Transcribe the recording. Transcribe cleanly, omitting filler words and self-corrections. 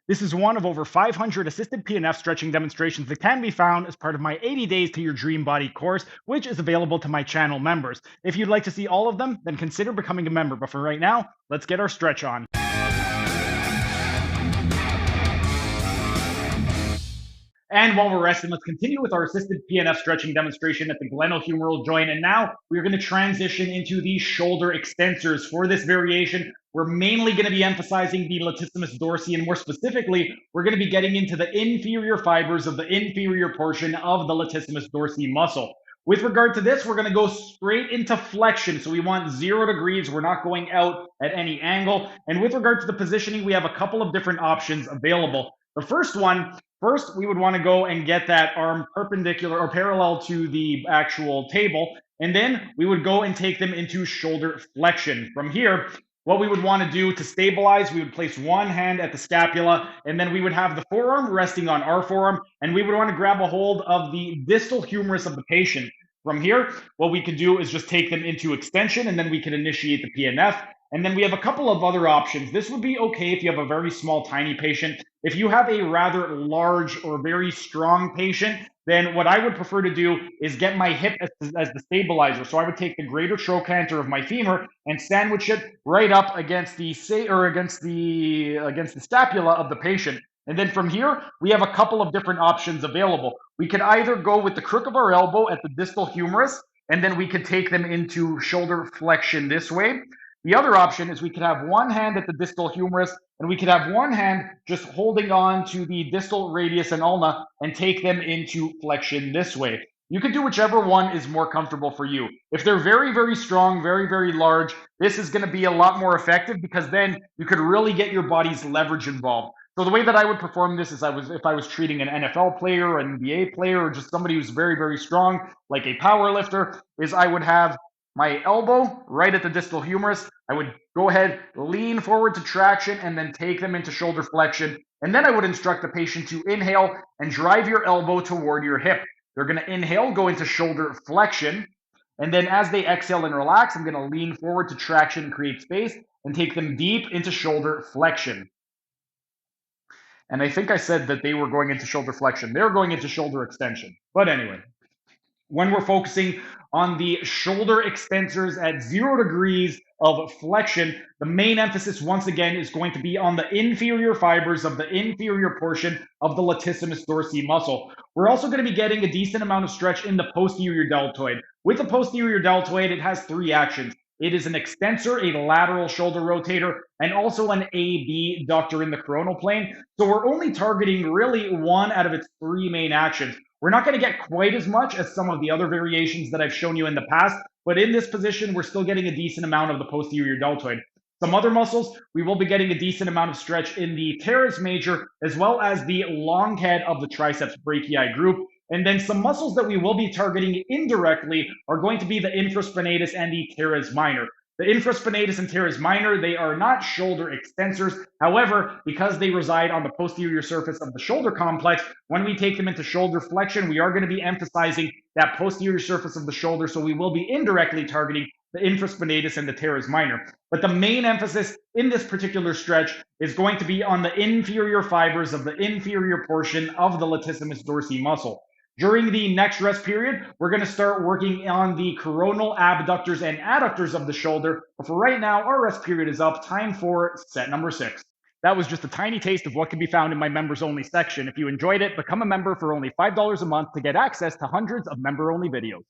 This is one of over 500 assisted PNF stretching demonstrations that can be found as part of my 80 Days to Your Dream Body course, which is available to my channel members. If you'd like to see all of them, then consider becoming a member. But for right now, let's get our stretch on. And while we're resting, let's continue with our assisted PNF stretching demonstration at the glenohumeral joint. And now we're going to transition into the shoulder extensors. For this variation, we're mainly going to be emphasizing the latissimus dorsi, and more specifically, we're going to be getting into the inferior fibers of the inferior portion of the latissimus dorsi muscle. With regard to this, we're going to go straight into flexion. So we want 0 degrees. We're not going out at any angle. And with regard to the positioning, we have a couple of different options available. The first, we would want to go and get that arm perpendicular or parallel to the actual table. And then we would go and take them into shoulder flexion. From here, what we would want to do to stabilize, we would place one hand at the scapula, and then we would have the forearm resting on our forearm, and we would want to grab a hold of the distal humerus of the patient. From here, what we could do is just take them into extension, and then we can initiate the PNF. And then we have a couple of other options. This would be okay if you have a very small, tiny patient. If you have a rather large or very strong patient, then what I would prefer to do is get my hip as the stabilizer. So I would take the greater trochanter of my femur and sandwich it right up against the scapula of the patient. And then from here, we have a couple of different options available. We could either go with the crook of our elbow at the distal humerus, and then we could take them into shoulder flexion this way. The other option is we could have one hand at the distal humerus, and we could have one hand just holding on to the distal radius and ulna and take them into flexion this way. You can do whichever one is more comfortable for you. If they're very, very strong, very, very large, this is going to be a lot more effective because then you could really get your body's leverage involved. So the way that I would perform this is if I was treating an NFL player, an NBA player, or just somebody who's very, very strong, like a power lifter, is I would have my elbow right at the distal humerus. I would go ahead, lean forward to traction, and then take them into shoulder flexion. And then I would instruct the patient to inhale and drive your elbow toward your hip. They're going to inhale, go into shoulder flexion. And then as they exhale and relax, I'm going to lean forward to traction and create space and take them deep into shoulder flexion. And I think I said that they were going into shoulder flexion. They're going into shoulder extension. But anyway, when we're focusing on the shoulder extensors at 0 degrees of flexion, the main emphasis once again is going to be on the inferior fibers of the inferior portion of the latissimus dorsi muscle. We're also going to be getting a decent amount of stretch in the posterior deltoid. With the posterior deltoid, it has 3 actions. It is an extensor, a lateral shoulder rotator, and also an AB ductor in the coronal plane. So we're only targeting really one out of its 3 main actions. We're not going to get quite as much as some of the other variations that I've shown you in the past, but in this position, we're still getting a decent amount of the posterior deltoid. Some other muscles, we will be getting a decent amount of stretch in the teres major, as well as the long head of the triceps brachii group. And then some muscles that we will be targeting indirectly are going to be the infraspinatus and the teres minor. The infraspinatus and teres minor, they are not shoulder extensors. However, because they reside on the posterior surface of the shoulder complex, when we take them into shoulder flexion, we are going to be emphasizing that posterior surface of the shoulder. So we will be indirectly targeting the infraspinatus and the teres minor. But the main emphasis in this particular stretch is going to be on the inferior fibers of the inferior portion of the latissimus dorsi muscle. During the next rest period, we're going to start working on the coronal abductors and adductors of the shoulder. But for right now, our rest period is up. Time for set number 6. That was just a tiny taste of what can be found in my members only section. If you enjoyed it, become a member for only $5 a month to get access to hundreds of member only videos.